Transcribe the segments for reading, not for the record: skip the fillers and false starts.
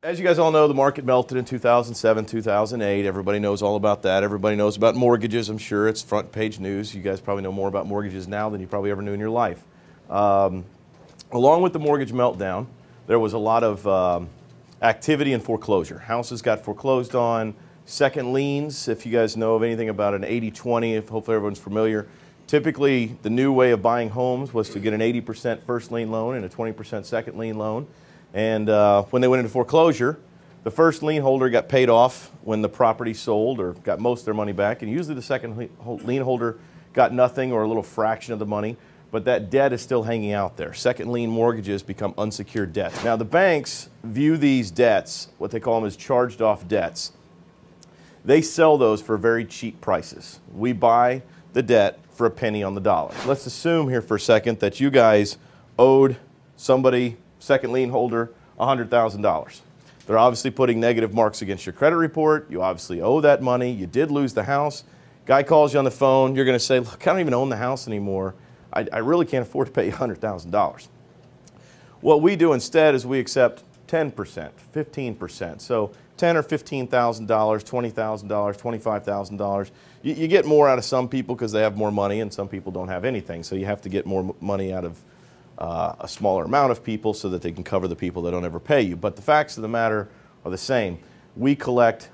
As you guys all know, the market melted in 2007, 2008. Everybody knows all about that. Everybody knows about mortgages. I'm sure it's front page news. You guys probably know more about mortgages now than you probably ever knew in your life. Along with the mortgage meltdown, there was a lot of activity in foreclosure. Houses got foreclosed on. Second liens, if you guys know of anything about an 80-20, if hopefully everyone's familiar. Typically, the new way of buying homes was to get an 80% first lien loan and a 20% second lien loan. And when they went into foreclosure, the first lien holder got paid off when the property sold or got most of their money back. And usually the second lien holder got nothing or a little fraction of the money. But that debt is still hanging out there. Second lien mortgages become unsecured debt. Now the banks view these debts, what they call them as charged off debts. They sell those for very cheap prices. We buy the debt for a penny on the dollar. Let's assume here for a second that you guys owed somebody, second lien holder, $100,000. They're obviously putting negative marks against your credit report. You obviously owe that money. You did lose the house. Guy calls you on the phone. You're going to say, look, I don't even own the house anymore. I really can't afford to pay you $100,000. What we do instead is we accept 10%, 15%. So $10,000 or $15,000, $20,000, $25,000. You get more out of some people because they have more money, and some people don't have anything. So you have to get more money out of a smaller amount of people so that they can cover the people that don't ever pay you. But the facts of the matter are the same. We collect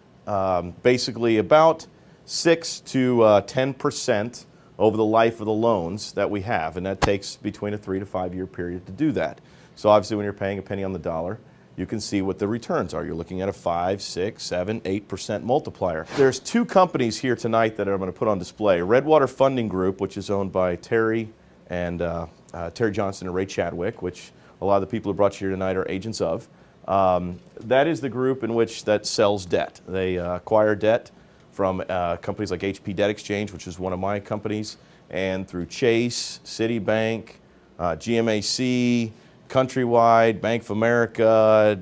basically about 6 to 10% over the life of the loans that we have, and that takes between a 3 to 5 year period to do that. So obviously when you're paying a penny on the dollar, you can see what the returns are. You're looking at a 5, 6, 7, 8% multiplier. There's two companies here tonight that I'm going to put on display. Redwater Funding Group, which is owned by Terry Johnson and Ray Chadwick, which a lot of the people who brought you here tonight are agents of. That is the group in which that sells debt. They acquire debt from companies like HP Debt Exchange, which is one of my companies, and through Chase, Citibank, GMAC, Countrywide, Bank of America,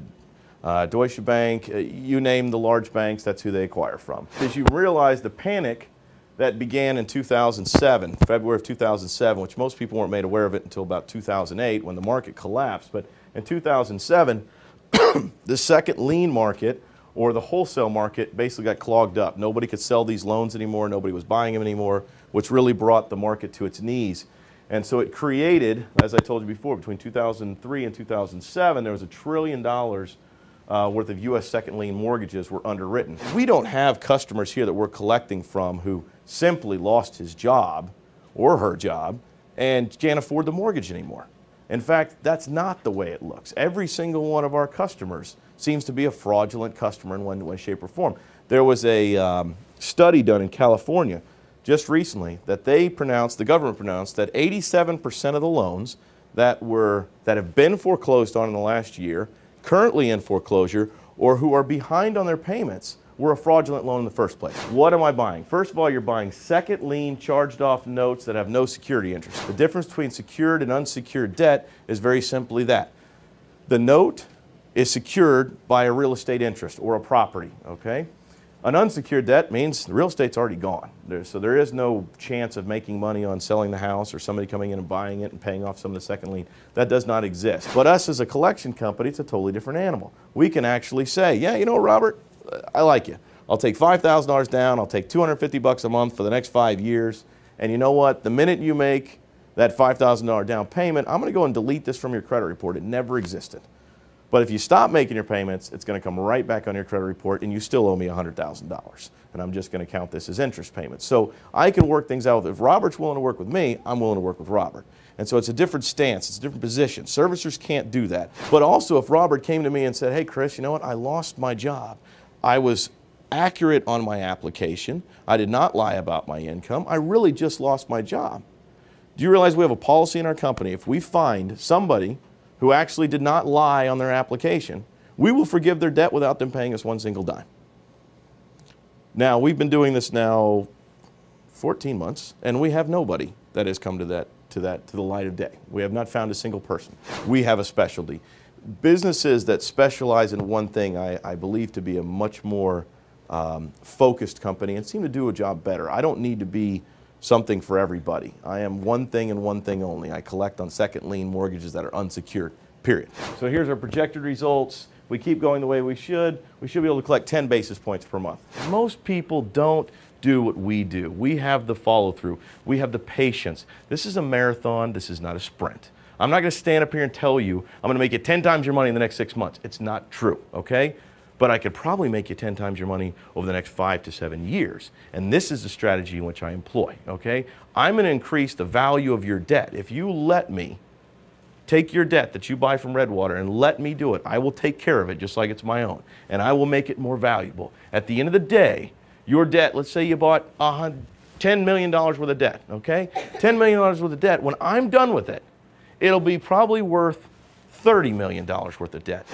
Deutsche Bank, you name the large banks, that's who they acquire from. As you realize, the panic that began in 2007, February of 2007, which most people weren't made aware of it until about 2008 when the market collapsed, but in 2007, the second lien market or the wholesale market basically got clogged up. Nobody could sell these loans anymore. Nobody was buying them anymore, which really brought the market to its knees. And so it created, as I told you before, between 2003 and 2007, there was $1 trillion worth of U.S. second lien mortgages were underwritten. We don't have customers here that we're collecting from who simply lost his job or her job and can't afford the mortgage anymore. In fact, that's not the way it looks. Every single one of our customers seems to be a fraudulent customer in one way, shape, or form. There was a study done in California just recently that the government pronounced that 87% of the loans that have been foreclosed on in the last year, currently in foreclosure, or who are behind on their payments were a fraudulent loan in the first place. What am I buying? First of all, you're buying second lien charged off notes that have no security interest. The difference between secured and unsecured debt is very simply that. The note is secured by a real estate interest or a property, okay? An unsecured debt means the real estate's already gone. So there is no chance of making money on selling the house or somebody coming in and buying it and paying off some of the second lien. That does not exist. But us as a collection company, it's a totally different animal. We can actually say, yeah, you know, Robert, I like you. I'll take $5,000 down. I'll take $250 a month for the next 5 years. And you know what? The minute you make that $5,000 down payment, I'm going to go and delete this from your credit report. It never existed. But if you stop making your payments, it's going to come right back on your credit report, and you still owe me $100,000. And I'm just going to count this as interest payments. So I can work things out. If Robert's willing to work with me, I'm willing to work with Robert. And so it's a different stance. It's a different position. Servicers can't do that. But also, if Robert came to me and said, hey, Chris, you know what? I lost my job. I was accurate on my application. I did not lie about my income. I really just lost my job. Do you realize we have a policy in our company? If we find somebody who actually did not lie on their application, we will forgive their debt without them paying us one single dime. Now, we've been doing this now 14 months, and we have nobody that has come to the light of day. We have not found a single person. We have a specialty. Businesses that specialize in one thing, I believe to be a much more focused company and seem to do a job better. I don't need to be something for everybody. I am one thing and one thing only. I collect on second lien mortgages that are unsecured, period. So here's our projected results. we keep going the way we should be able to collect 10 basis points per month. Most people don't do what we do. We have the follow through. We have the patience. This is a marathon. This is not a sprint. I'm not going to stand up here and tell you I'm going to make you 10 times your money in the next 6 months. It's not true, okay? But I could probably make you 10 times your money over the next 5 to 7 years. And this is the strategy in which I employ, okay? I'm going to increase the value of your debt. If you let me take your debt that you buy from Redwater and let me do it, I will take care of it just like it's my own. And I will make it more valuable. At the end of the day, your debt, let's say you bought $10 million worth of debt, okay? $10 million worth of debt, when I'm done with it, it'll be probably worth $30 million worth of debt.